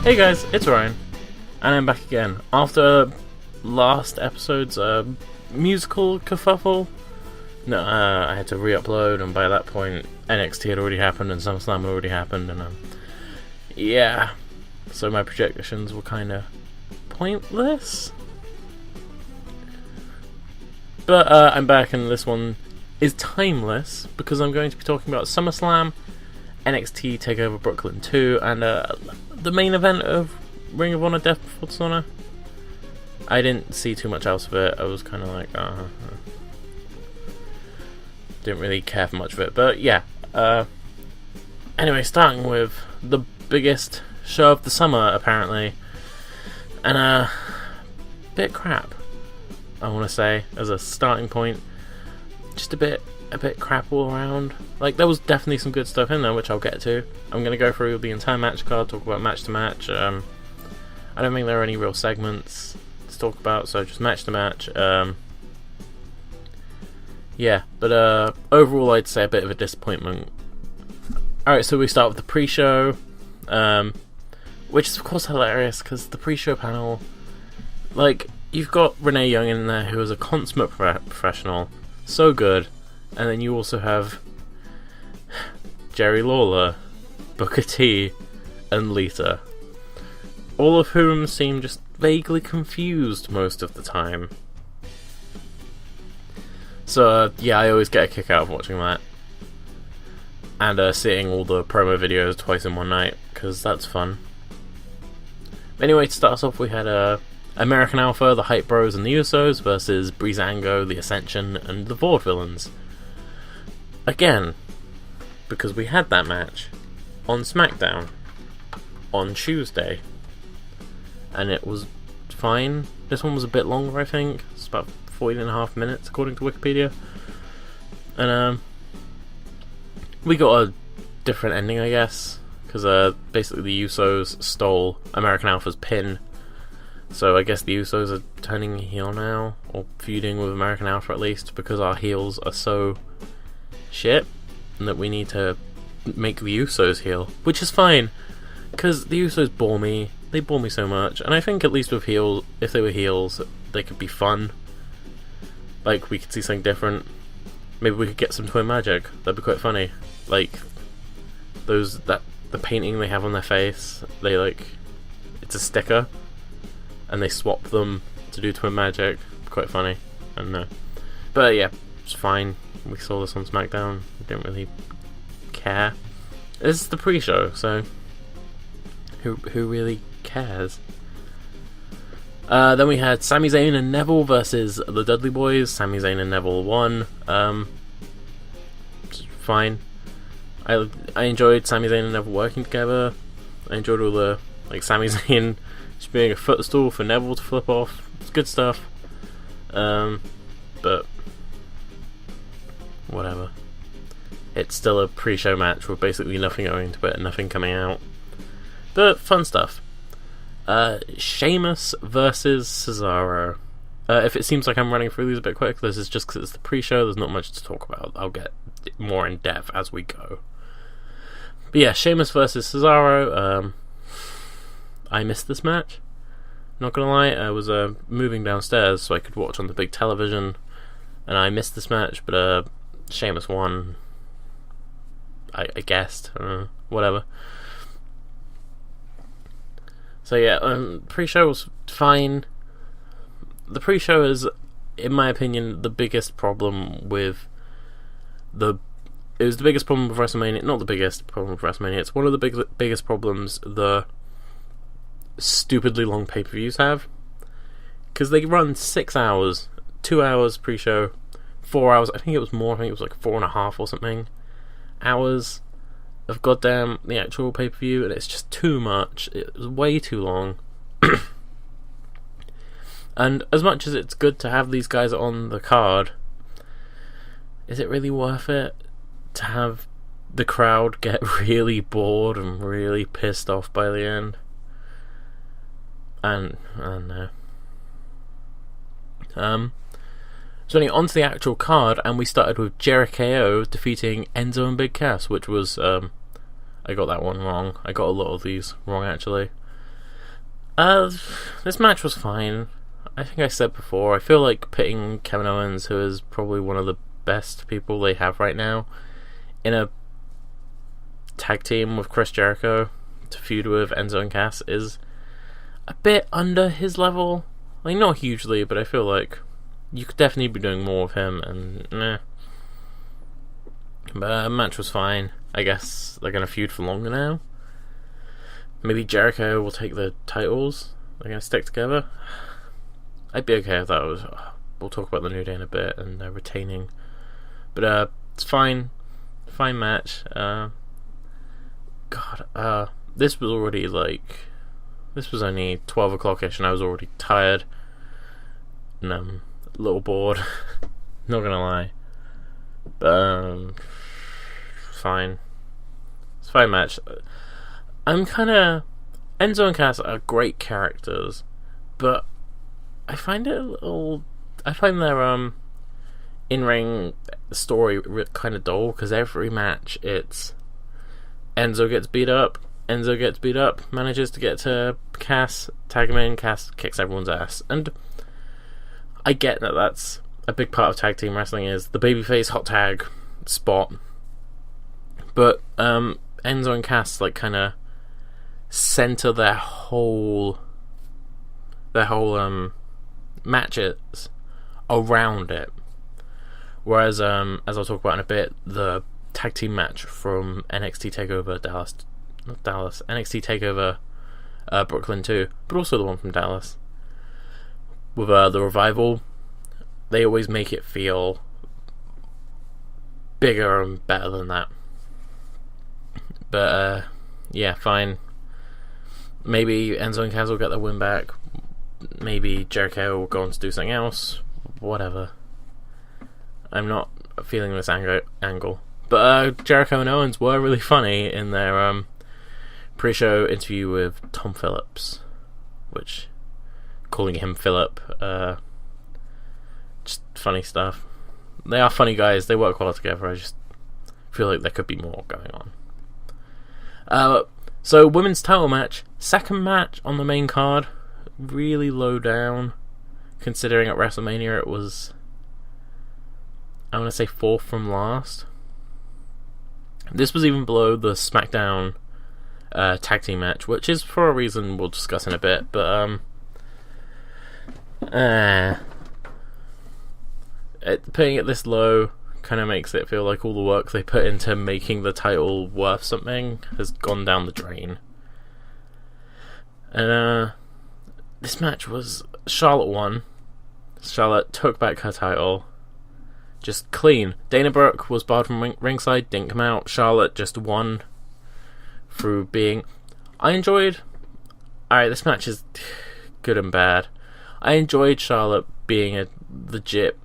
Hey guys, it's Ryan, and I'm back again. After last episode's musical kerfuffle, I had to re-upload, and by that point NXT had already happened and Summerslam had already happened, and yeah, so my projections were kind of pointless. But I'm back, and this one is timeless because I'm going to be talking about SummerSlam, NXT TakeOver Brooklyn 2, and the main event of Ring of Honor Death Before Dishonor. I didn't see too much else of it. I was kind of like, didn't really care for much of it. But yeah, anyway, starting with the biggest show of the summer, apparently, and bit crap, I want to say, as a starting point. Just a bit crap all around. Like, there was definitely some good stuff in there, which I'll get to. I'm going to go through the entire match card, talk about match to match. I don't think there are any real segments to talk about, so just match to match. Yeah, but overall I'd say a bit of a disappointment. Alright, so we start with the pre-show, which is of course hilarious, because the pre-show panel, like, you've got Renee Young in there, who is a consummate professional, so good, and then you also have Jerry Lawler, Booker T, and Lita, all of whom seem just vaguely confused most of the time. So yeah, I always get a kick out of watching that, and seeing all the promo videos twice in one night, because that's fun. Anyway, to start us off, we had American Alpha, the Hype Bros, and the Usos versus Breezango, the Ascension, and the Vaudevillains. Again, because we had that match on SmackDown on Tuesday, and it was fine. This one was a bit longer, I think. It's about 40.5 minutes, according to Wikipedia. And we got a different ending, I guess, because basically the Usos stole American Alpha's pin. So I guess the Usos are turning heel now, or feuding with American Alpha at least, because our heels are so shit, and that we need to make the Usos heel, which is fine, because the Usos bore me. They bore me so much, and I think at least with heels, if they were heels, they could be fun. Like, we could see something different. Maybe we could get some twin magic. That'd be quite funny. Like, the painting they have on their face, it's a sticker, and they swap them to do twin magic. Quite funny. I don't know. But yeah, it's fine. We saw this on SmackDown. We didn't really care. This is the pre-show, so who really cares? Then we had Sami Zayn and Neville versus the Dudley Boys. Sami Zayn and Neville won. Fine. I enjoyed Sami Zayn and Neville working together. I enjoyed all the, Sami Zayn just being a footstool for Neville to flip off. It's good stuff. But whatever. It's still a pre-show match with basically nothing going to it and nothing coming out. But fun stuff. Sheamus versus Cesaro. If it seems like I'm running through these a bit quick, this is just because it's the pre-show. There's not much to talk about. I'll get more in depth as we go. But yeah, Sheamus versus Cesaro. I missed this match. Not gonna lie, I was moving downstairs so I could watch on the big television, and I missed this match. But Sheamus won. I guessed. Whatever. So yeah, pre-show was fine. The pre-show is, in my opinion, the biggest problem with it was the biggest problem with WrestleMania. Not the biggest problem with WrestleMania. It's one of the biggest problems the stupidly long pay-per-views have, because they run 6 hours, 2 hours pre-show, 4 hours. I think it was more. I think it was like 4.5 or something hours of goddamn the actual pay-per-view, and it's just too much. It was way too long. And as much as it's good to have these guys on the card, is it really worth it to have the crowd get really bored and really pissed off by the end? And I don't know. So anyway, on to the actual card, and we started with Jericho defeating Enzo and Big Cass, which was, I got that one wrong. I got a lot of these wrong, actually. Uh, this match was fine. I think I said before, I feel like pitting Kevin Owens, who is probably one of the best people they have right now, in a tag team with Chris Jericho to feud with Enzo and Cass is a bit under his level. Like, not hugely, but I feel like you could definitely be doing more with him, and But the match was fine. I guess they're going to feud for longer now. Maybe Jericho will take the titles. They're going to stick together. I'd be okay if that was... We'll talk about the New Day in a bit, and they're retaining. But it's fine. Fine match. This was already this was only 12 o'clock-ish, and I was already tired. And a little bored. Not gonna lie. But, fine. It's a fine match. I'm kinda... Enzo and Cass are great characters, but I find it a little... I find their, in-ring story kind of dull, because every match it's Enzo gets beat up, manages to get to Cass, tag him in, Cass kicks everyone's ass. And I get that that's a big part of tag team wrestling, is the babyface hot tag spot. But Enzo and Cass kind of center their whole matches around it. Whereas, as I'll talk about in a bit, the tag team match from NXT TakeOver NXT TakeOver Brooklyn 2, but also the one from Dallas, with the Revival, they always make it feel bigger and better than that. But, yeah, fine. Maybe Enzo and Cass will get their win back. Maybe Jericho will go on to do something else. Whatever. I'm not feeling this angle. But Jericho and Owens were really funny in their pre-show interview with Tom Phillips, which, calling him Philip, just funny stuff. They are funny guys, they work well together. I just feel like there could be more going on. So, women's title match, second match on the main card, really low down, considering at WrestleMania it was, I want to say, fourth from last. This was even below the SmackDown tag team match, which is for a reason we'll discuss in a bit, but putting it this low kind of makes it feel like all the work they put into making the title worth something has gone down the drain. And this match was... Charlotte won. Charlotte took back her title. Just clean. Dana Brooke was barred from ringside, didn't come out. Charlotte just won through being... I enjoyed... Alright, this match is good and bad. I enjoyed Charlotte being a legit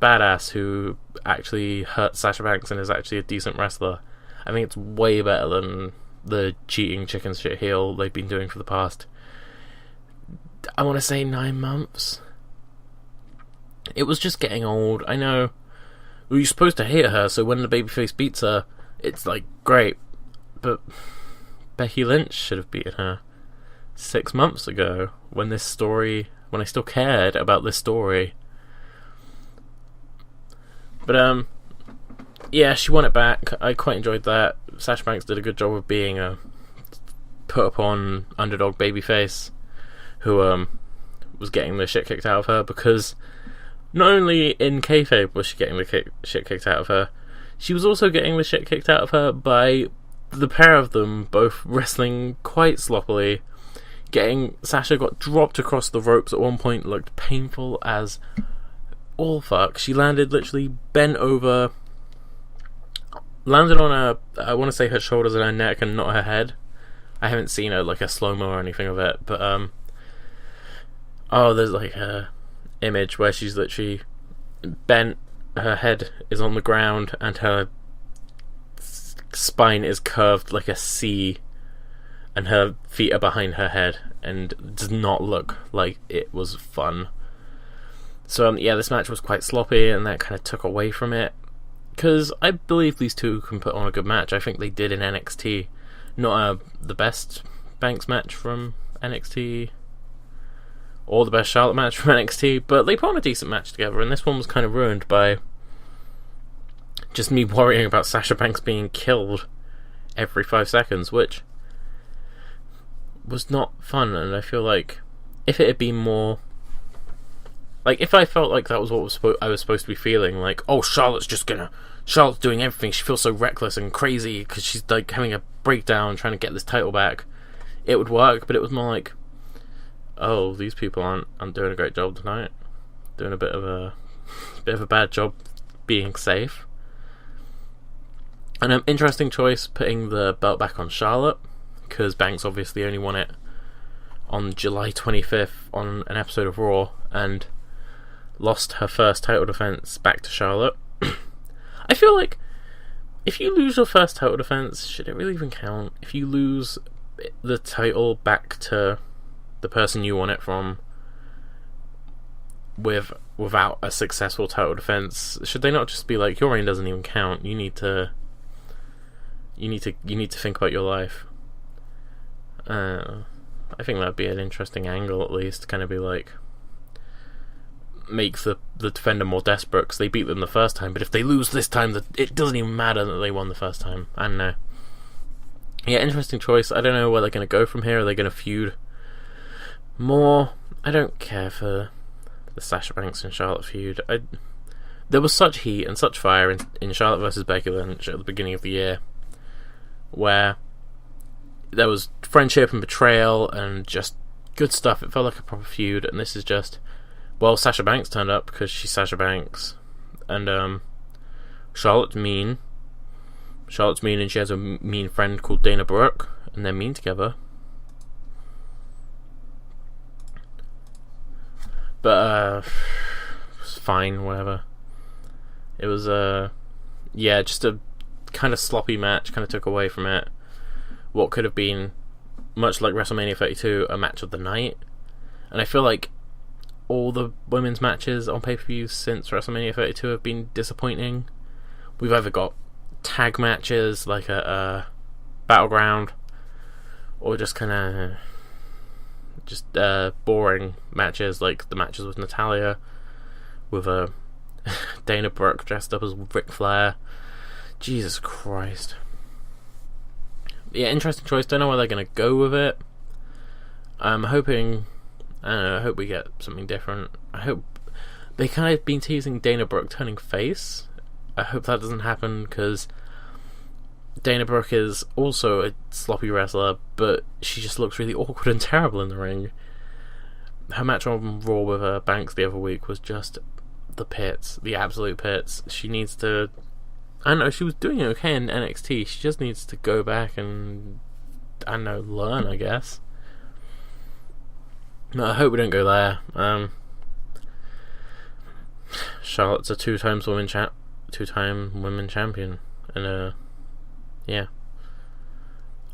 badass who actually hurt Sasha Banks and is actually a decent wrestler. I think it's way better than the cheating chicken shit heel they've been doing for the past, I want to say, 9 months. It was just getting old. I know. Well, you're supposed to hate her, so when the babyface beats her, it's great. But Becky Lynch should have beaten her 6 months ago, when I still cared about this story. But yeah, she won it back. I quite enjoyed that. Sasha Banks did a good job of being a put upon underdog babyface who was getting the shit kicked out of her, because not only in kayfabe was she getting the shit kicked out of her, she was also getting the shit kicked out of her by the pair of them both wrestling quite sloppily. Sasha got dropped across the ropes at one point, looked painful as all fuck. She landed literally bent over, landed on I want to say her shoulders and her neck and not her head. I haven't seen a slow-mo or anything of it, but there's a image where she's literally bent, her head is on the ground and her spine is curved like a C, and her feet are behind her head, and does not look like it was fun. So yeah, this match was quite sloppy, and that kind of took away from it, because I believe these two can put on a good match. I think they did in NXT. Not the best Banks match from NXT or the best Charlotte match from NXT, but they put on a decent match together, and this one was kind of ruined by just me worrying about Sasha Banks being killed every 5 seconds, which was not fun. And I feel like if it had been more, like, if I felt like that was what I was supposed to be feeling, like, oh, Charlotte's doing everything, she feels so reckless and crazy because she's like having a breakdown trying to get this title back, it would work. But it was more like, oh, these people aren't doing a great job tonight, doing a bit of a bad job being safe. And an interesting choice putting the belt back on Charlotte, because Banks obviously only won it on July 25th on an episode of Raw, and lost her first title defense back to Charlotte. I feel like if you lose your first title defense, should it really even count? If you lose the title back to the person you won it from without a successful title defense, should they not just be like, your reign doesn't even count, you need to think about your life? I think that'd be an interesting angle, at least, to kind of be like, make the defender more desperate because they beat them the first time, but if they lose this time, it doesn't even matter that they won the first time. I don't know. Yeah, interesting choice. I don't know where they're going to go from here. Are they going to feud more? I don't care for the Sasha Banks and Charlotte feud. There was such heat and such fire in Charlotte versus Becky Lynch at the beginning of the year, where there was friendship and betrayal and just good stuff. It felt like a proper feud, and this is just, well, Sasha Banks turned up because she's Sasha Banks, and Charlotte's mean, and she has a mean friend called Dana Brooke, and they're mean together. But it's fine, whatever. It was just a kind of sloppy match. Kind of took away from it what could have been, much like WrestleMania 32, a match of the night. And I feel like all the women's matches on pay-per-view since WrestleMania 32 have been disappointing. We've either got tag matches like a Battleground, or just kind of boring matches like the matches with Natalya, with Dana Brooke dressed up as Ric Flair. Jesus Christ. Yeah, interesting choice. Don't know where they're going to go with it. I'm hoping, I don't know, I hope we get something different. I hope they kind of been teasing Dana Brooke turning face. I hope that doesn't happen, because Dana Brooke is also a sloppy wrestler, but she just looks really awkward and terrible in the ring. Her match on Raw with Banks the other week was just the pits, the absolute pits. She needs to, I don't know, she was doing okay in NXT. She just needs to go back and, I don't know, learn, I guess. I hope we don't go there. Charlotte's a two-time women champion, and yeah.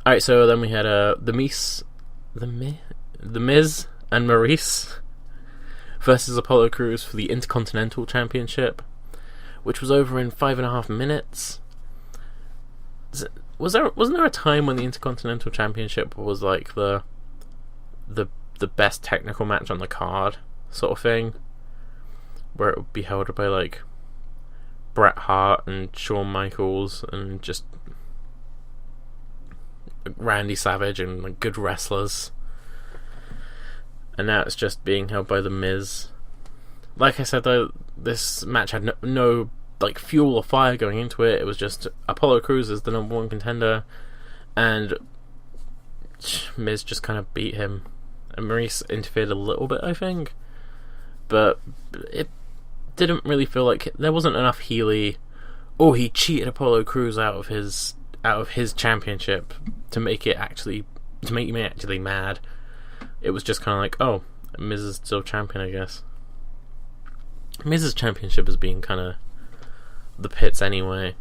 Alright, so then we had the Miz and Maurice versus Apollo Crews for the Intercontinental Championship, which was over in 5.5 minutes. Wasn't there a time when the Intercontinental Championship was like the best technical match on the card, sort of thing, where it would be held by like Bret Hart and Shawn Michaels and just Randy Savage and like good wrestlers, and now it's just being held by the Miz. Like I said though, this match had no like fuel or fire going into it. It was just Apollo Crews is the number one contender, and Miz just kind of beat him. And Maurice interfered a little bit, I think, but it didn't really feel like there wasn't enough Healy. Oh, he cheated Apollo Crews out of his championship to make you actually mad. It was just kind of like, oh, Miz is still champion, I guess. Miz's championship has been kind of the pits anyway.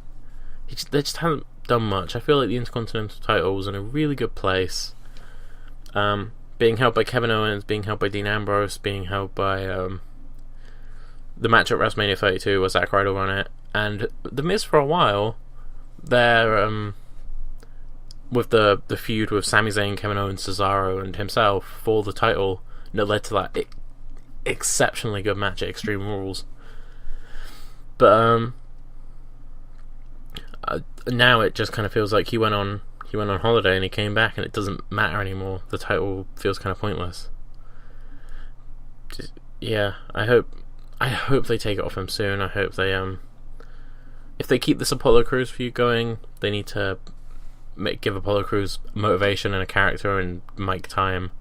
They just haven't done much. I feel like the Intercontinental title was in a really good place. Being held by Kevin Owens, being held by Dean Ambrose, being held by the match at WrestleMania 32 where Zack Ryder won it, and The Miz for a while there, with the feud with Sami Zayn, Kevin Owens, Cesaro, and himself for the title that led to that. exceptionally good match at Extreme Rules. But now it just kind of feels like he went on holiday and he came back and it doesn't matter anymore. The title feels kind of pointless. Yeah, I hope they take it off him soon. I hope they if they keep this Apollo Crews feud going, they need to give Apollo Crews motivation and a character and mic time.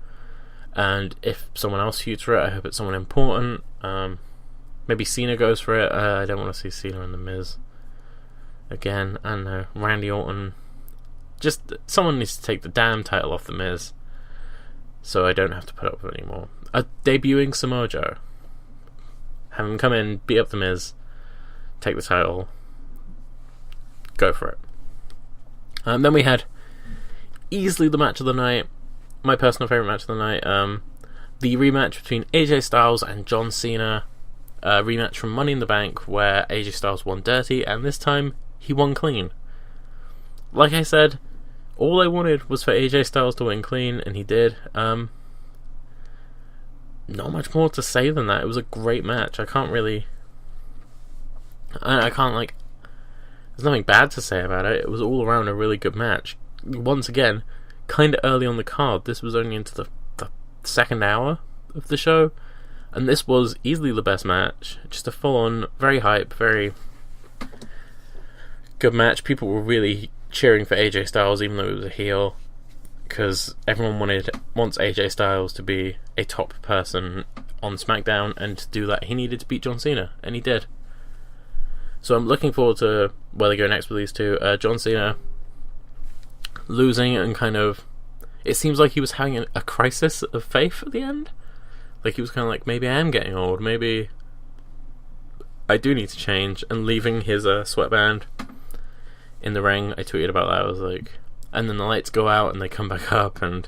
And if someone else feuds for it, I hope it's someone important. Maybe Cena goes for it. I don't want to see Cena and The Miz again. I don't know. Randy Orton. Just someone needs to take the damn title off The Miz, so I don't have to put up with it anymore. Debuting Samoa Joe. Have him come in, beat up The Miz, take the title, go for it. Then we had easily the match of the night, my personal favourite match of the night, the rematch between AJ Styles and John Cena, a rematch from Money in the Bank where AJ Styles won dirty, and this time he won clean. Like I said, all I wanted was for AJ Styles to win clean, and he did. Not much more to say than that. It was a great match. I can't there's nothing bad to say about it. It was all around a really good match. Once again, kind of early on the card. This was only into the second hour of the show, and this was easily the best match. Just a full-on, very hype, very good match. People were really cheering for AJ Styles, even though it was a heel, because everyone wants AJ Styles to be a top person on SmackDown, and to do that he needed to beat John Cena, and he did. So I'm looking forward to where they go next with these two. John Cena losing and kind of, it seems like he was having a crisis of faith at the end. Like he was kind of like, maybe I am getting old, maybe I do need to change, and leaving his sweatband in the ring. I tweeted about that. I was like, and then the lights go out and they come back up and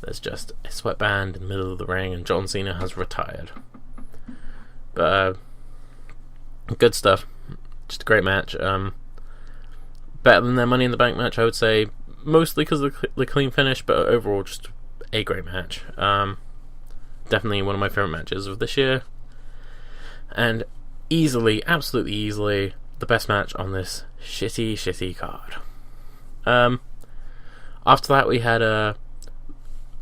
there's just a sweatband in the middle of the ring and John Cena has retired. But good stuff. Just a great match. Better than their Money in the Bank match, I would say, mostly because of the clean finish, but overall just a great match. Definitely one of my favourite matches of this year, and easily, absolutely easily, the best match on this shitty card. After that we had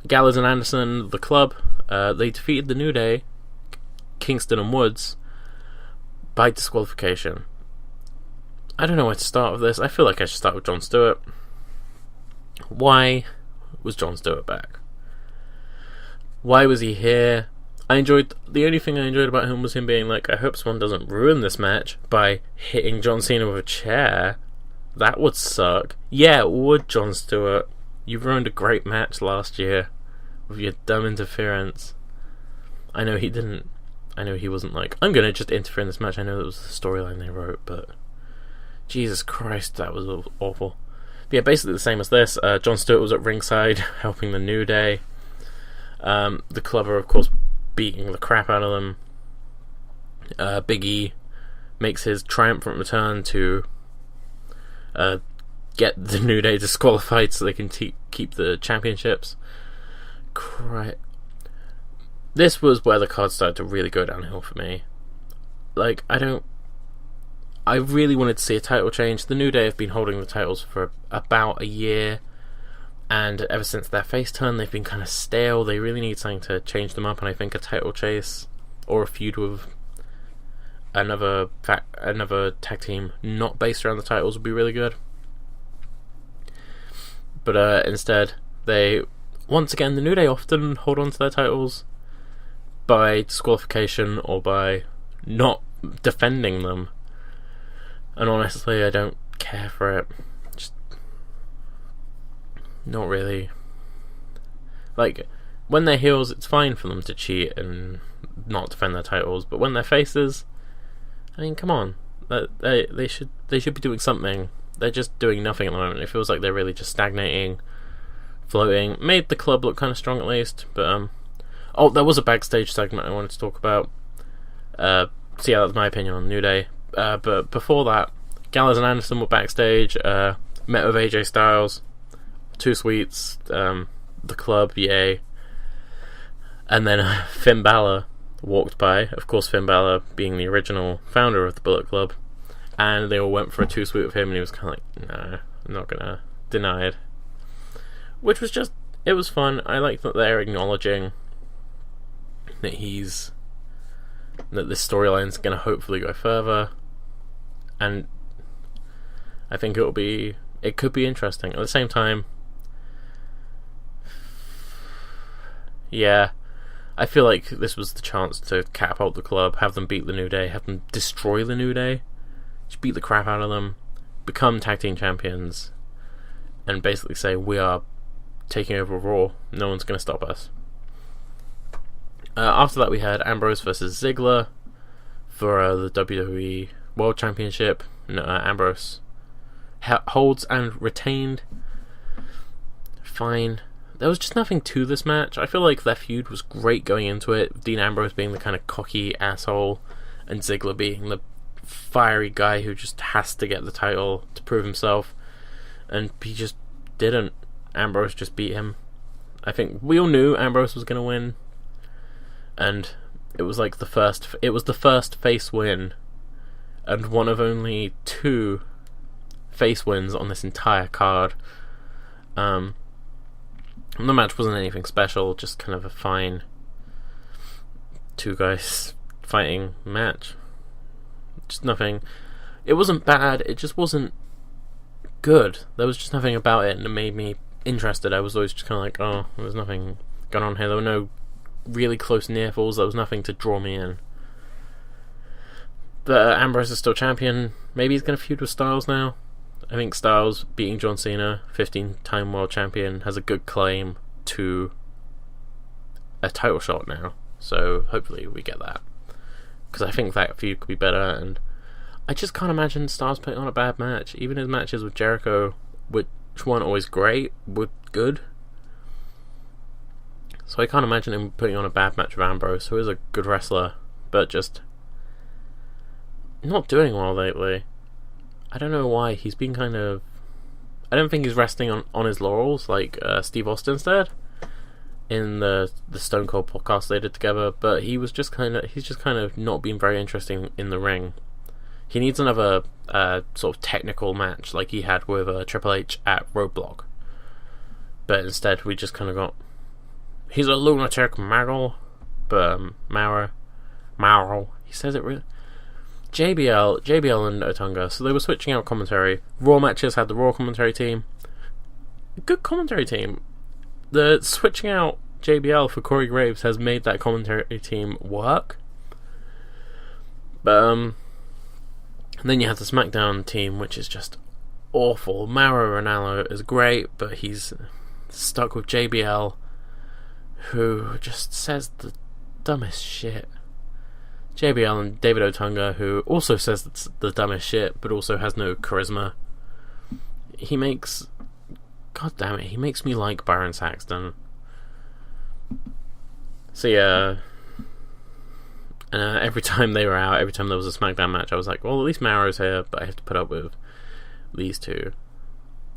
Gallows and Anderson, the Club. They defeated the New Day, Kingston and Woods, by disqualification. I don't know where to start with this. I feel like I should start with Jon Stewart. Why was Jon Stewart back? Why was he here? The only thing I enjoyed about him was him being like, I hope someone doesn't ruin this match by hitting John Cena with a chair. That would suck. Yeah, it would, Jon Stewart. You ruined a great match last year with your dumb interference. I know he didn't. I know he wasn't like, I'm going to just interfere in this match. I know that was the storyline they wrote, but Jesus Christ, that was awful. But yeah, basically the same as this. Jon Stewart was at ringside helping the New Day. The Club are, of course, beating the crap out of them. Big E makes his triumphant return to get the New Day disqualified so they can keep the championships. This was where the card started to really go downhill for me. Like, I really wanted to see a title change. The New Day have been holding the titles for about a year, and ever since their face turn, they've been kind of stale. They really need something to change them up, and I think a title chase or a feud with another tag team not based around the titles would be really good. But instead, once again, the New Day often hold on to their titles by disqualification or by not defending them. And honestly, I don't care for it. Just not really. Like, when they're heels, it's fine for them to cheat and not defend their titles, but when they're faces, I mean, come on. They should be doing something. They're just doing nothing at the moment. It feels like they're really just stagnating, floating. Made the Club look kind of strong at least, but there was a backstage segment I wanted to talk about. So yeah, that's my opinion on New Day. But before that, Gallows and Anderson were backstage, met with AJ Styles, Two Sweets, the Club, yay. And then Finn Balor walked by. Of course, Finn Balor being the original founder of the Bullet Club, and they all went for a two-sweet with him, and he was kind of like, "No, I'm not gonna deny it." Which was just, it was fun. I like that they're acknowledging that that this storyline's gonna hopefully go further, and I think it could be interesting. At the same time, yeah, I feel like this was the chance to catapult the club, have them beat the New Day, have them destroy the New Day, just beat the crap out of them, become tag team champions, and basically say, we are taking over Raw, no one's going to stop us. After that we had Ambrose versus Ziggler for the WWE World Championship. Ambrose holds and retained. Fine. There was just nothing to this match. I feel like their feud was great going into it. Dean Ambrose being the kind of cocky asshole, and Ziggler being the fiery guy who just has to get the title to prove himself. And he just didn't. Ambrose just beat him. I think we all knew Ambrose was going to win. And it was like the first face win, and one of only 2 face wins on this entire card. The match wasn't anything special, just kind of a fine 2 guys fighting match. Just nothing. It wasn't bad, it just wasn't good. There was just nothing about it, and it made me interested. I was always just kind of like, oh, there was nothing going on here. There were no really close near falls, there was nothing to draw me in. But Ambrose is still champion. Maybe he's going to feud with Styles now. I think Styles beating John Cena, 15-time world champion, has a good claim to a title shot now. So hopefully we get that, because I think that feud could be better. And I just can't imagine Styles putting on a bad match. Even his matches with Jericho, which weren't always great, were good. So I can't imagine him putting on a bad match with Ambrose, who is a good wrestler, but just not doing well lately. I don't know why. He's been kind of... I don't think he's resting on his laurels like Steve Austin did in the Stone Cold podcast they did together, but he's just kind of not been very interesting in the ring. He needs another sort of technical match like he had with Triple H at Roadblock. But instead we just kind of got... He's a lunatic, Mauro. He says it really... JBL and Otunga, so they were switching out commentary. Raw matches had the Raw commentary team. Good commentary team. The switching out JBL for Corey Graves has made that commentary team work. But and then you have the SmackDown team, which is just awful. Mauro Ranallo is great, but he's stuck with JBL, who just says the dumbest shit. JBL and David Otunga, who also says the dumbest shit, but also has no charisma. He makes me like Byron Saxton. So yeah, every time they were out, every time there was a SmackDown match, I was like, well, at least Mauro's here, but I have to put up with these 2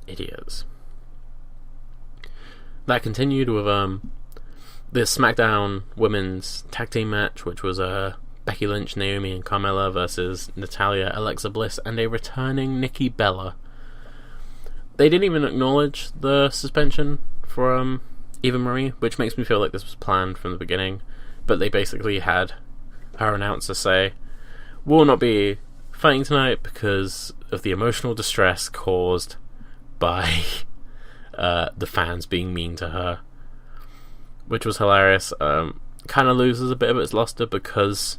idiots. That continued with the SmackDown Women's Tag Team match, which was Becky Lynch, Naomi, and Carmella versus Natalya, Alexa Bliss, and a returning Nikki Bella. They didn't even acknowledge the suspension for Eva Marie, which makes me feel like this was planned from the beginning. But they basically had her announcer say, "Will not be fighting tonight because of the emotional distress caused by the fans being mean to her," which was hilarious. Kind of loses a bit of its luster because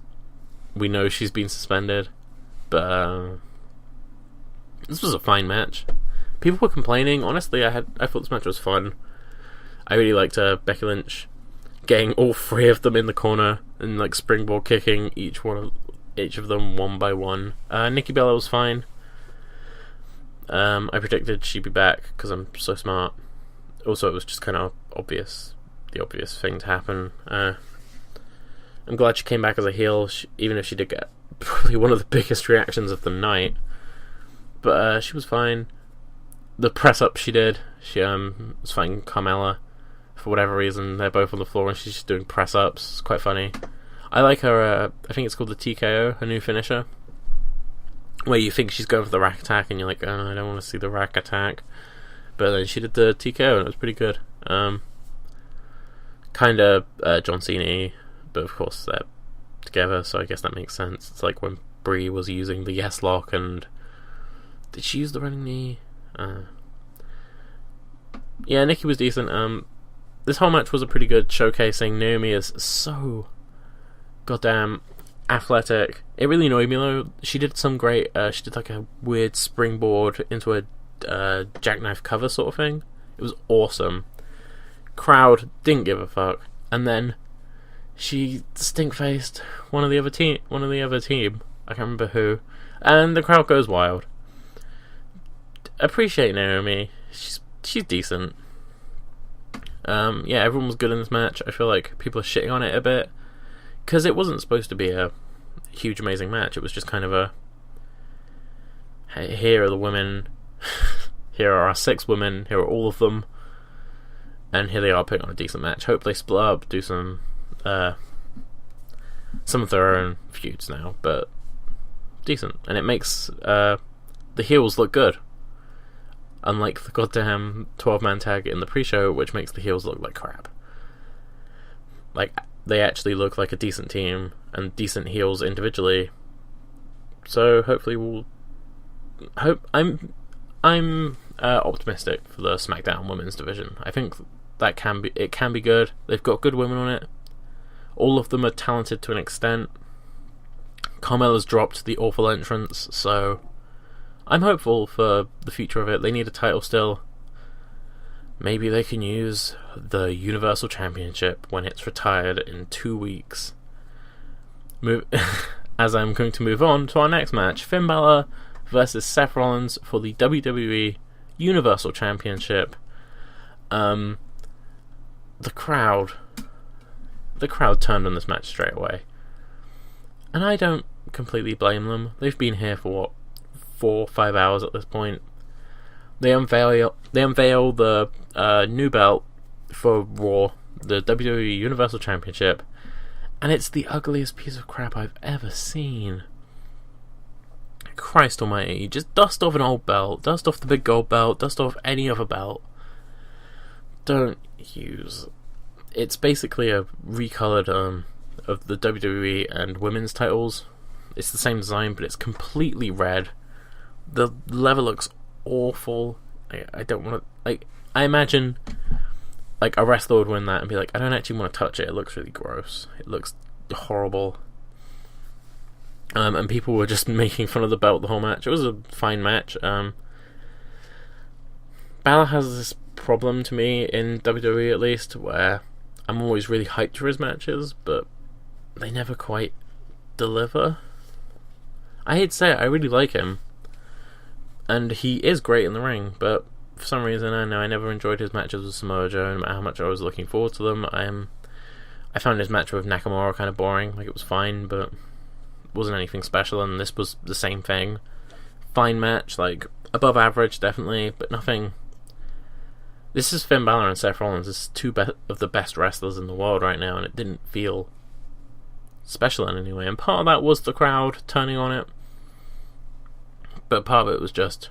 we know she's been suspended, but this was a fine match. People were complaining. Honestly, I thought this match was fun. I really liked Becky Lynch getting all 3 of them in the corner and like springboard kicking each of them one by one. Nikki Bella was fine. I predicted she'd be back because I'm so smart. Also, it was just kind of obvious, the obvious thing to happen. I'm glad she came back as a heel, even if she did get probably one of the biggest reactions of the night. But she was fine. The press-up she did, she was fighting Carmella. For whatever reason, they're both on the floor and she's just doing press-ups. It's quite funny. I like her, I think it's called the TKO, her new finisher, where you think she's going for the rack attack and you're like, oh, I don't want to see the rack attack. But then she did the TKO and it was pretty good. Kind of John Cena, but of course they're together, so I guess that makes sense. It's like when Brie was using the yes lock, and did she use the running knee? Yeah, Nikki was decent. This whole match was a pretty good showcasing. Naomi is so goddamn athletic. It really annoyed me though. She did some great. She did like a weird springboard into a jackknife cover sort of thing. It was awesome. Crowd didn't give a fuck, and then she stink-faced one of the other team. I can't remember who, and the crowd goes wild. Appreciate Naomi. She's decent. Yeah, everyone was good in this match. I feel like people are shitting on it a bit because it wasn't supposed to be a huge, amazing match. It was just kind of a, hey, here are the women. Here are our 6 women. Here are all of them. And here they are putting on a decent match. Hope they split up, do some of their own feuds now, but decent. And it makes the heels look good. Unlike the goddamn 12-man tag in the pre-show, which makes the heels look like crap. Like, they actually look like a decent team, and decent heels individually. So hopefully I'm optimistic for the SmackDown Women's division. I think it can be good. They've got good women on it. All of them are talented to an extent. Carmella's dropped the awful entrance, so I'm hopeful for the future of it. They need a title still. Maybe they can use the Universal Championship when it's retired in 2 weeks. As I'm going to move on to our next match, Finn Balor versus Seth Rollins for the WWE Universal Championship. The crowd turned on this match straight away, and I don't completely blame them. They've been here for what, 4 or 5 hours at this point. They unveil the new belt for Raw, the WWE Universal Championship, and it's the ugliest piece of crap I've ever seen. Christ almighty, just dust off an old belt, dust off the big gold belt, dust off any other belt. Don't use... It's basically a recolored of the WWE and women's titles. It's the same design, but it's completely red. The leather looks awful. I don't want to... Like, I imagine like a wrestler would win that and be like, I don't actually want to touch it. It looks really gross. It looks horrible. And people were just making fun of the belt the whole match. It was a fine match. Balor has this problem to me in WWE at least, where I'm always really hyped for his matches, but they never quite deliver. I hate to say it, I really like him, and he is great in the ring, but for some reason I never enjoyed his matches with Samoa Joe, no matter how much I was looking forward to them. I found his match with Nakamura kind of boring. Like, it was fine, but wasn't anything special, and this was the same thing. Fine match, like above average definitely, but nothing. This is Finn Balor and Seth Rollins. This is two of the best wrestlers in the world right now, and it didn't feel special in any way. And part of that was the crowd turning on it, but part of it was just,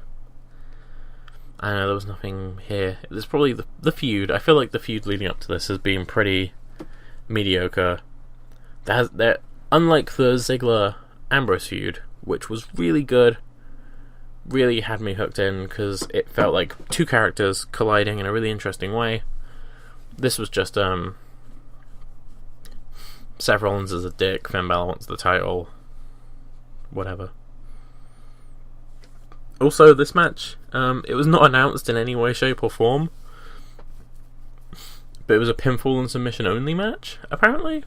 I don't know, there was nothing here. There's probably the feud. I feel like the feud leading up to this has been pretty mediocre. Unlike the Ziggler-Ambrose feud, which was really good, really had me hooked in because it felt like two characters colliding in a really interesting way. This was just Seth Rollins is a dick, Finn Balor wants the title, whatever. Also, this match, it was not announced in any way, shape or form, but it was a pinfall and submission only match, apparently.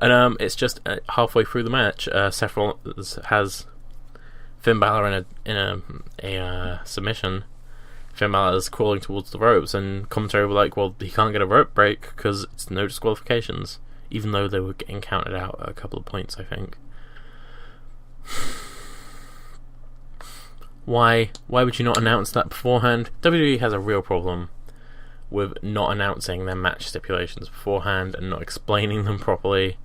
And it's just halfway through the match, Seth Rollins has Finn Balor in a submission. Finn Balor is crawling towards the ropes, and commentary were like, well, he can't get a rope break because it's no disqualifications, even though they were getting counted out at a couple of points, I think. Why would you not announce that beforehand? WWE has a real problem with not announcing their match stipulations beforehand and not explaining them properly.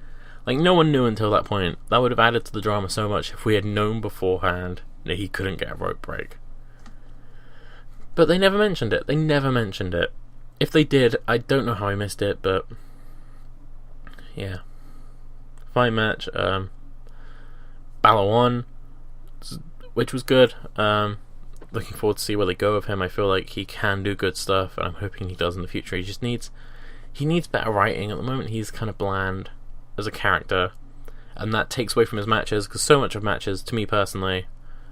Like, no one knew until that point. That would have added to the drama so much if we had known beforehand that he couldn't get a rope break. But they never mentioned it. They never mentioned it. If they did, I don't know how I missed it, but yeah. Fine match. Balor won, which was good. Looking forward to see where they go with him. I feel like he can do good stuff, and I'm hoping he does in the future. He needs better writing. At the moment, he's kind of bland as a character, and that takes away from his matches, because so much of matches, to me personally,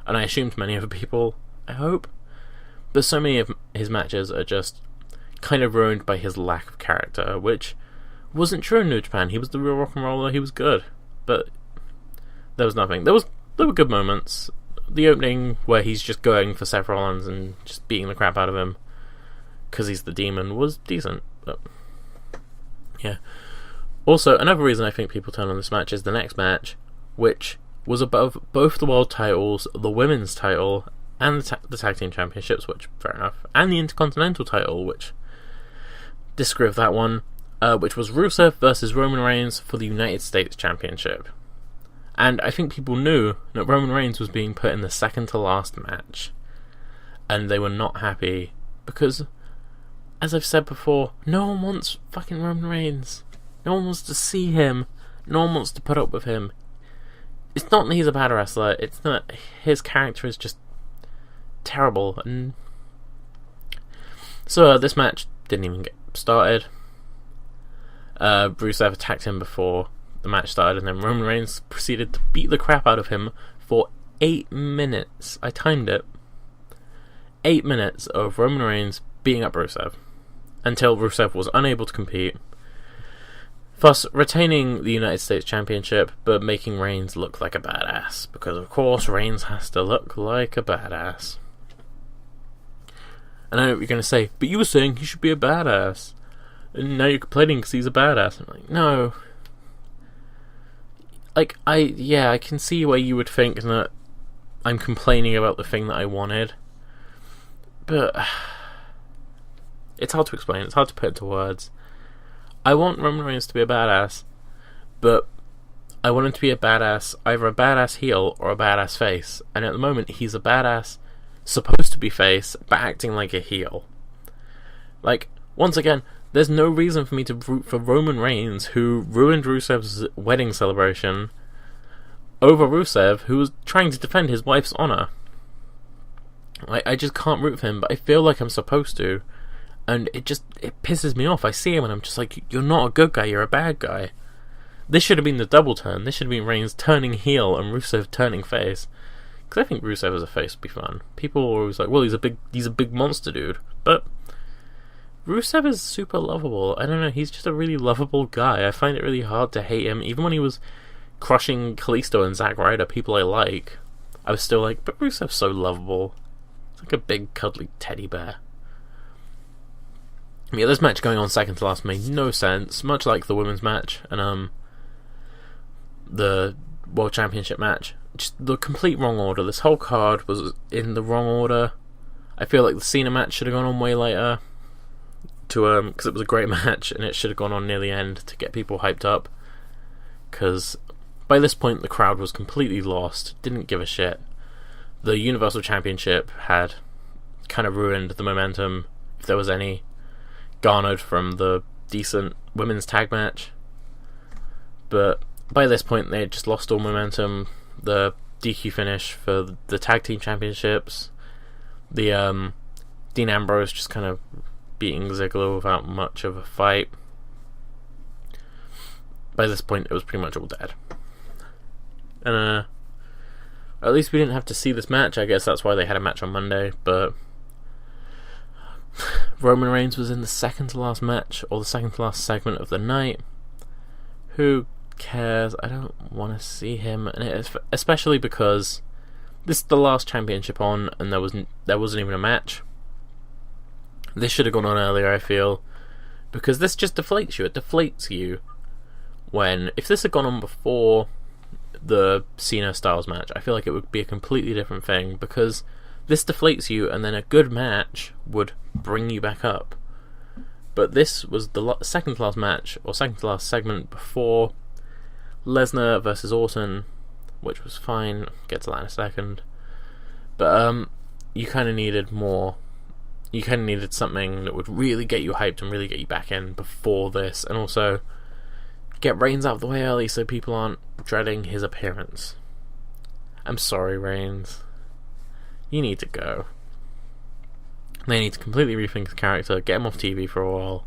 and I assume to many other people, I hope, but so many of his matches are just kind of ruined by his lack of character, which wasn't true in New Japan. He was the real rock and roller. He was good, but there was nothing. There were good moments. The opening where he's just going for Seth Rollins and just beating the crap out of him because he's the demon was decent, but yeah. Also, another reason I think people turn on this match is the next match, which was above both the world titles, the women's title, and the tag team championships, which, fair enough, and the Intercontinental title, which, disagree with that one, which was Rusev versus Roman Reigns for the United States Championship. And I think people knew that Roman Reigns was being put in the second to last match, and they were not happy, because, as I've said before, no one wants fucking Roman Reigns. No one wants to see him. No one wants to put up with him. It's not that he's a bad wrestler, it's that his character is just terrible. And so this match didn't even get started. Rusev attacked him before the match started, and then Roman Reigns proceeded to beat the crap out of him for 8 minutes. I timed it. 8 minutes of Roman Reigns beating up Rusev until Rusev was unable to compete, thus retaining the United States Championship, but making Reigns look like a badass, because of course Reigns has to look like a badass. And I know what you're going to say, but you were saying he should be a badass, and now you're complaining because he's a badass. I'm like, no. Like, I can see why you would think that I'm complaining about the thing that I wanted, but it's hard to explain, it's hard to put into words. I want Roman Reigns to be a badass, but I want him to be a badass, either a badass heel or a badass face, and at the moment he's a badass, supposed to be face, but acting like a heel. Like, once again, there's no reason for me to root for Roman Reigns, who ruined Rusev's wedding celebration, over Rusev, who was trying to defend his wife's honour. I just can't root for him, but I feel like I'm supposed to. And it pisses me off. I see him and I'm just like, you're not a good guy, you're a bad guy. This should have been the double turn. This should have been Reigns turning heel and Rusev turning face. Because I think Rusev as a face would be fun. People are always like, well, he's a big monster dude. But Rusev is super lovable. I don't know, he's just a really lovable guy. I find it really hard to hate him. Even when he was crushing Kalisto and Zack Ryder, people I like, I was still like, but Rusev's so lovable. It's like a big cuddly teddy bear. Yeah, this match going on second to last made no sense, much like the women's match and the World Championship match. Just the complete wrong order. This whole card was in the wrong order. I feel like the Cena match should have gone on way later, because it was a great match, and it should have gone on near the end to get people hyped up, because by this point the crowd was completely lost, didn't give a shit. The Universal Championship had kind of ruined the momentum, if there was any, garnered from the decent women's tag match, but by this point they had just lost all momentum. The DQ finish for the tag team championships, the Dean Ambrose just kind of beating Ziggler without much of a fight. By this point it was pretty much all dead, and at least we didn't have to see this match. I guess that's why they had a match on Monday, but Roman Reigns was in the second to last match, or the second to last segment of the night. Who cares? I don't want to see him, and especially because this is the last championship on, and there wasn't even a match. This should have gone on earlier, I feel, because this just deflates you. It deflates you when, if this had gone on before the Cena Styles match, I feel like it would be a completely different thing, because this deflates you, and then a good match would bring you back up. But this was the second to last match, or second to last segment before Lesnar versus Orton, which was fine. Get to that in a second. But you kind of needed more. You kind of needed something that would really get you hyped and really get you back in before this, and also get Reigns out of the way early so people aren't dreading his appearance. I'm sorry, Reigns. You need to go. They need to completely rethink his character, get him off TV for a while.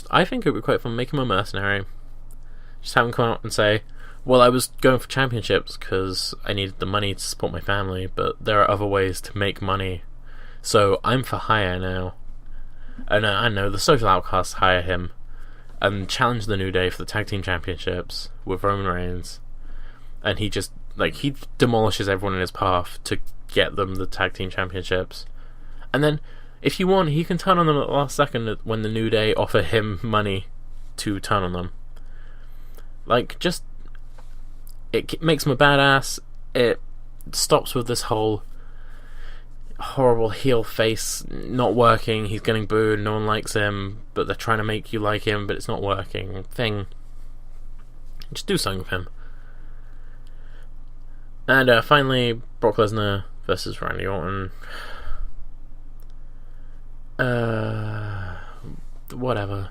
I think it would be quite fun, make him a mercenary. Just have him come out and say, well, I was going for championships because I needed the money to support my family, but there are other ways to make money. So I'm for hire now. And I know the social outcasts hire him and challenge the New Day for the tag team championships with Roman Reigns. And he just, he demolishes everyone in his path to get them the tag team championships. And then, if you want, he can turn on them at the last second when the New Day offer him money to turn on them. It makes him a badass. It stops with this whole horrible heel face not working. He's getting booed, no one likes him, but they're trying to make you like him, but it's not working thing. Just do something with him. And finally, Brock Lesnar versus Randy Orton. Whatever.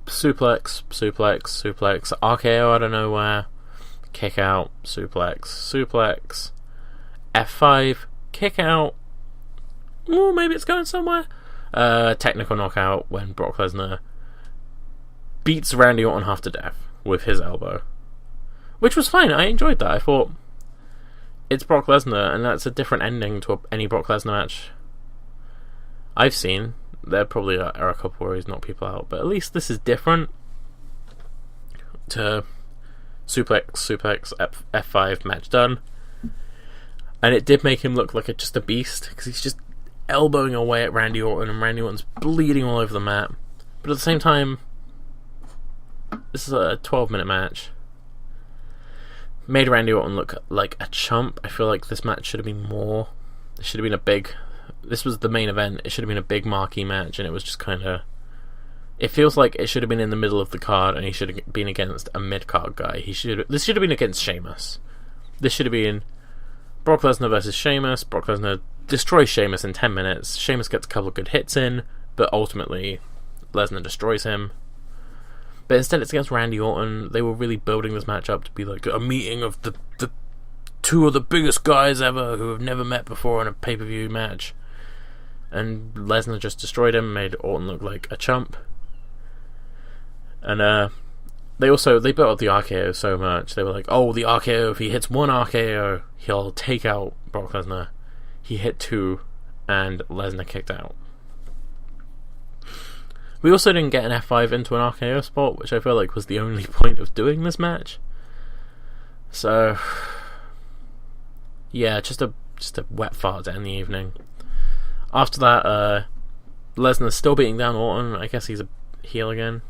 Suplex, RKO out of nowhere, kick out, suplex, F5, kick out. Ooh, maybe it's going somewhere. Technical knockout when Brock Lesnar beats Randy Orton half to death with his elbow, which was fine. I enjoyed that. I thought, it's Brock Lesnar, and that's a different ending to any Brock Lesnar match I've seen. There probably are a couple where he's knocked people out, but at least this is different to suplex, F5, match done. And it did make him look like just a beast, because he's just elbowing away at Randy Orton, and Randy Orton's bleeding all over the mat. But at the same time, this is a 12-minute match. Made Randy Orton look like a chump. I feel like this match should have been more. It should have been a big... This was the main event. It should have been a big marquee match, and it was just kind of... It feels like it should have been in the middle of the card, and he should have been against a mid-card guy. This should have been against Sheamus. This should have been Brock Lesnar versus Sheamus. Brock Lesnar destroys Sheamus in 10 minutes. Sheamus gets a couple of good hits in, but ultimately Lesnar destroys him. But instead it's against Randy Orton. They were really building this match up to be like a meeting of the two of the biggest guys ever who have never met before in a pay-per-view match. And Lesnar just destroyed him, made Orton look like a chump. And they built up the RKO so much. They were like, oh, the RKO, if he hits one RKO, he'll take out Brock Lesnar. He hit 2, and Lesnar kicked out. We also didn't get an F5 into an RKO spot, which I feel like was the only point of doing this match. So, yeah, just a wet fart to end the evening. After that, Lesnar's still beating down Orton. I guess he's a heel again.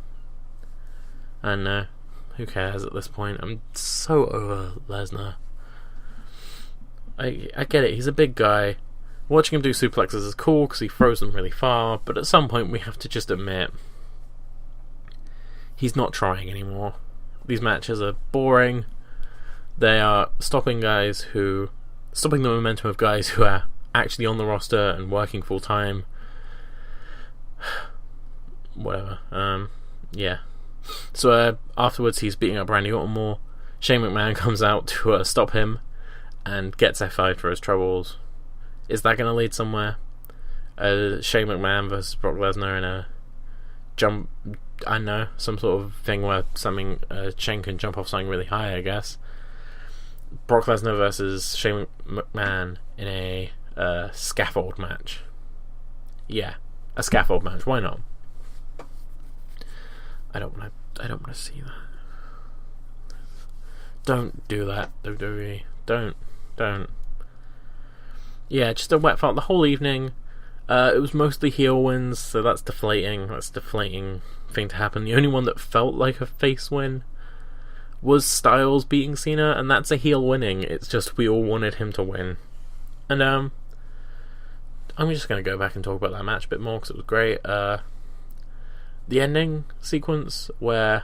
And who cares at this point? I'm so over Lesnar. I get it, he's a big guy. Watching him do suplexes is cool because he throws them really far, but at some point we have to just admit he's not trying anymore. These matches are boring. They are stopping the momentum of guys who are actually on the roster and working full time. Whatever. Yeah. So afterwards he's beating up Randy Orton more. Shane McMahon comes out to stop him and gets F5 for his troubles. Is that going to lead somewhere? Shane McMahon versus Brock Lesnar in a jump, I don't know, some sort of thing where Shane can jump off something really high, I guess. Brock Lesnar versus Shane McMahon in a scaffold match. Yeah, a scaffold match. Why not? I don't want to see that. Don't do that, WWE. Don't. Yeah, just a wet fart the whole evening. It was mostly heel wins, so that's deflating. That's a deflating thing to happen. The only one that felt like a face win was Styles beating Cena, and that's a heel winning. It's just we all wanted him to win. And I'm just going to go back and talk about that match a bit more because it was great. the ending sequence where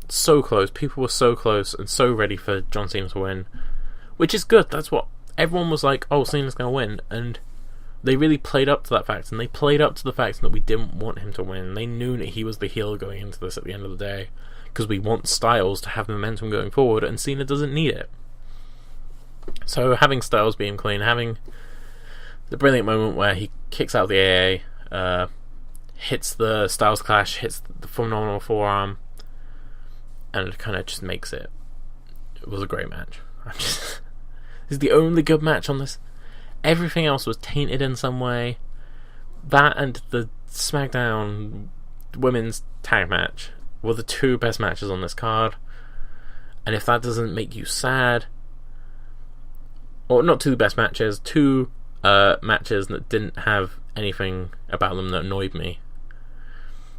so close, people were so close and so ready for John Cena to win, which is good. That's what everyone was like, oh, Cena's going to win, and they really played up to that fact, and they played up to the fact that we didn't want him to win. They knew that he was the heel going into this at the end of the day, because we want Styles to have momentum going forward, and Cena doesn't need it. So having Styles beam clean, having the brilliant moment where he kicks out the AA, hits the Styles Clash, hits the phenomenal forearm, and it kind of just makes it. It was a great match. This is the only good match on this. Everything else was tainted in some way. That and the SmackDown women's tag match were the two best matches on this card. And if that doesn't make you sad, or not two best matches, two matches that didn't have anything about them that annoyed me.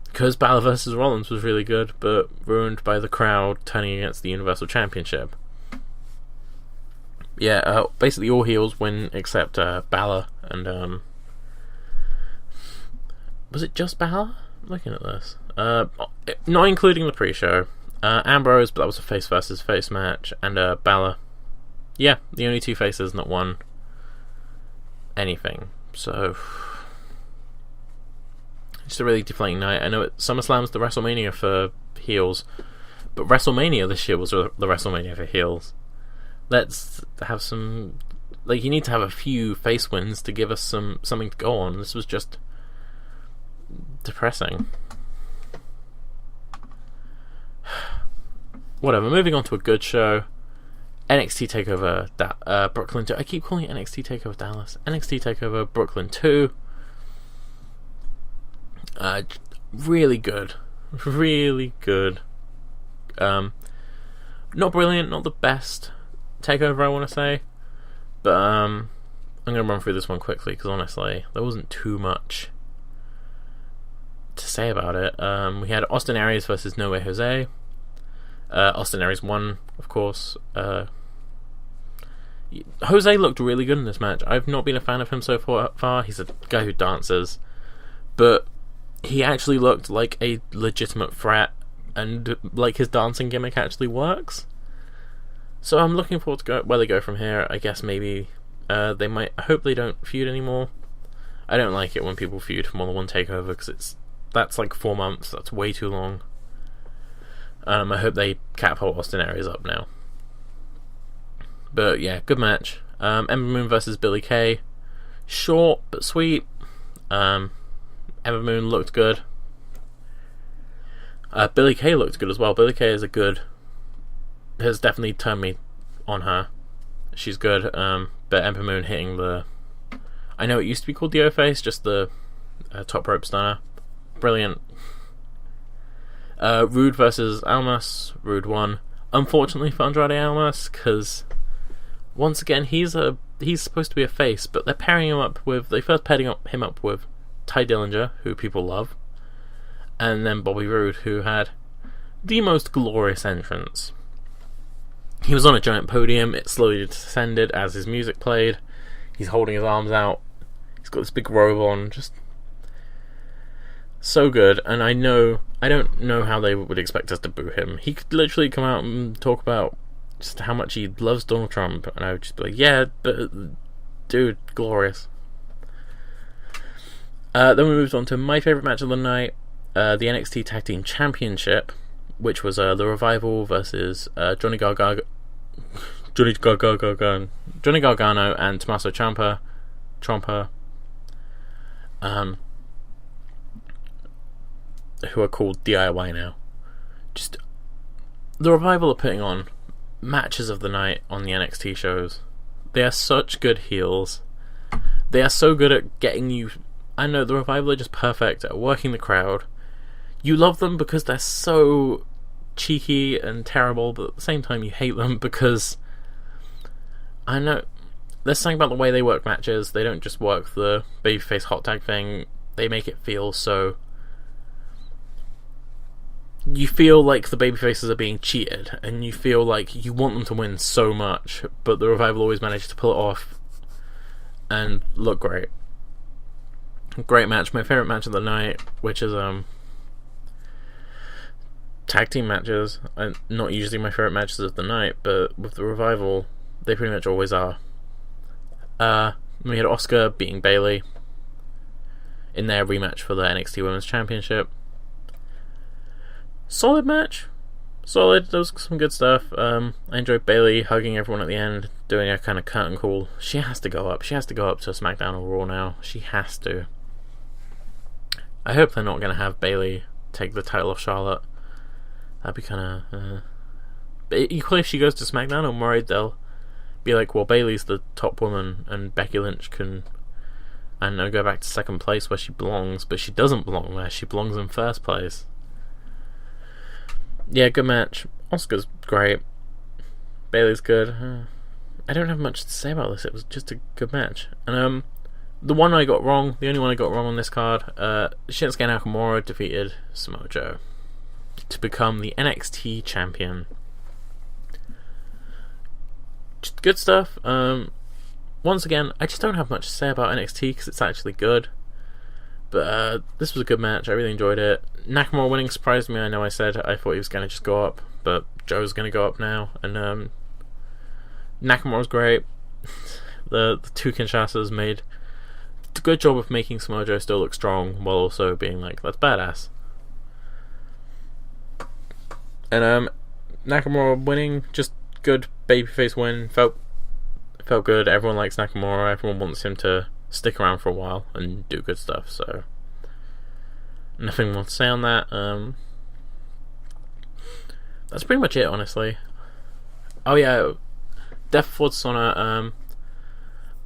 Because Balor vs. Rollins was really good, but ruined by the crowd turning against the Universal Championship. Yeah, basically all heels win except Balor and was it just Balor? I'm looking at this. Not including the pre-show. Ambrose, but that was a face versus face match, and Balor. Yeah, the only two faces that won anything. So just a really deflating night. I know SummerSlam's the WrestleMania for heels, but WrestleMania this year was the WrestleMania for heels. Let's have some, like, you need to have a few face wins to give us something to go on. This was just depressing. Whatever, moving on to a good show. NXT TakeOver Brooklyn 2. I keep calling it NXT TakeOver Dallas. NXT TakeOver Brooklyn 2. Really good. Really good. Not brilliant, not the best TakeOver, I want to say. But I'm going to run through this one quickly, because honestly, there wasn't too much to say about it. We had Austin Aries versus No Way Jose. Austin Aries won, of course. Jose looked really good in this match. I've not been a fan of him so far. He's a guy who dances, but he actually looked like a legitimate threat, and like his dancing gimmick actually works. So I'm looking forward to where they go from here. I guess maybe they might. I hope they don't feud anymore. I don't like it when people feud for more than one takeover, because that's like 4 months. That's way too long. I hope they catapult Austin Aries up now. But yeah, good match. Ember Moon versus Billie Kay. Short but sweet. Ember Moon looked good. Billie Kay looked good as well. Billie Kay has definitely turned me on her. She's good. But Ember Moon hitting the, I know it used to be called the O-Face, just the top rope stunner. Brilliant. Rude versus Almas. Rude won. Unfortunately for Andrade Almas, because once again he's supposed to be a face, but they're pairing him up with, they first paired him up with Ty Dillinger, who people love, and then Bobby Roode, who had the most glorious entrance. He was on a giant podium. It slowly descended as his music played. He's holding his arms out. He's got this big robe on. Just so good. And I don't know how they would expect us to boo him. He could literally come out and talk about just how much he loves Donald Trump, and I would just be like, yeah, but dude, glorious. Then we moved on to my favourite match of the night, the NXT Tag Team Championship, which was the Revival versus Johnny Gargano and Tommaso Ciampa, who are called DIY now. Just the Revival are putting on matches of the night on the NXT shows. They are such good heels. They are so good at getting you. I know the Revival are just perfect at working the crowd. You love them because they're so cheeky and terrible, but at the same time you hate them because I know there's something about the way they work matches. They don't just work the babyface hot tag thing. They make it feel so. You feel like the babyfaces are being cheated, and you feel like you want them to win so much, but the Revival always manage to pull it off and look great. Great match. My favourite match of the night, which is tag team matches are not usually my favourite matches of the night, but with the Revival, they pretty much always are. We had Asuka beating Bayley in their rematch for the NXT Women's Championship. Solid match. Solid. There was some good stuff. I enjoyed Bayley hugging everyone at the end, doing a kind of curtain call. She has to go up. She has to go up to SmackDown or Raw now. She has to. I hope they're not going to have Bayley take the title off Charlotte. That'd be kind of... But equally, if she goes to SmackDown, I'm worried they'll be like, well, Bayley's the top woman, and Becky Lynch can, I don't know, go back to second place where she belongs, but she doesn't belong there. She belongs in first place. Yeah, good match. Asuka's great. Bayley's good. I don't have much to say about this. It was just a good match. And the one I got wrong, the only one I got wrong on this card, Shinsuke Nakamura defeated Samoa Joe to become the NXT champion. Just good stuff. Once again, I just don't have much to say about NXT because it's actually good. But this was a good match. I really enjoyed it. Nakamura winning surprised me. I know I said I thought he was going to just go up, but Joe's going to go up now. And Nakamura's great. The two Kinshasas made a good job of making Samoa Joe still look strong while also being like, that's badass. And Nakamura winning, just good babyface win. Felt good. Everyone likes Nakamura. Everyone wants him to stick around for a while and do good stuff. So nothing more to say on that. That's pretty much it, honestly. Oh yeah, Death Before Dishonor.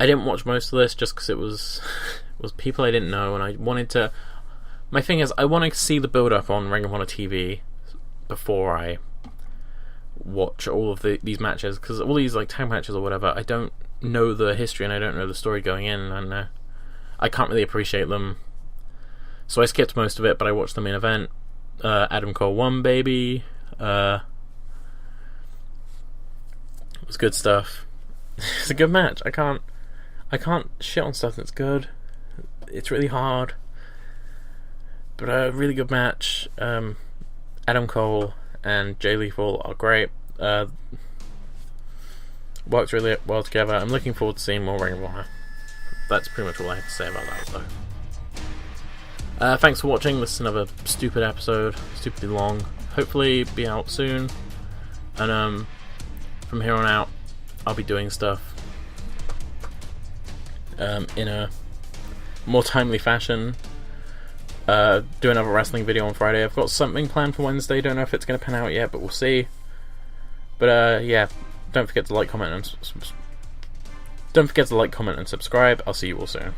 I didn't watch most of this just because it was people I didn't know, and I wanted to. My thing is, I want to see the build up on Ring of Honor TV before I watch all of these matches, because all these like tag matches or whatever, I don't know the history and I don't know the story going in, and I can't really appreciate them. So I skipped most of it, but I watched the main event. Adam Cole won, baby. It was good stuff. It's a good match. I can't shit on stuff that's good. It's really hard, but a really good match. Adam Cole and Jay Lethal are great. Worked really well together. I'm looking forward to seeing more Ring of Honor. That's pretty much all I have to say about that, though. Thanks for watching. This is another stupid episode, stupidly long. Hopefully be out soon. And from here on out, I'll be doing stuff in a more timely fashion. Do another wrestling video on Friday. I've got something planned for Wednesday. Don't know if it's going to pan out yet, but we'll see. But yeah, don't forget to like, comment, and subscribe. I'll see you all soon.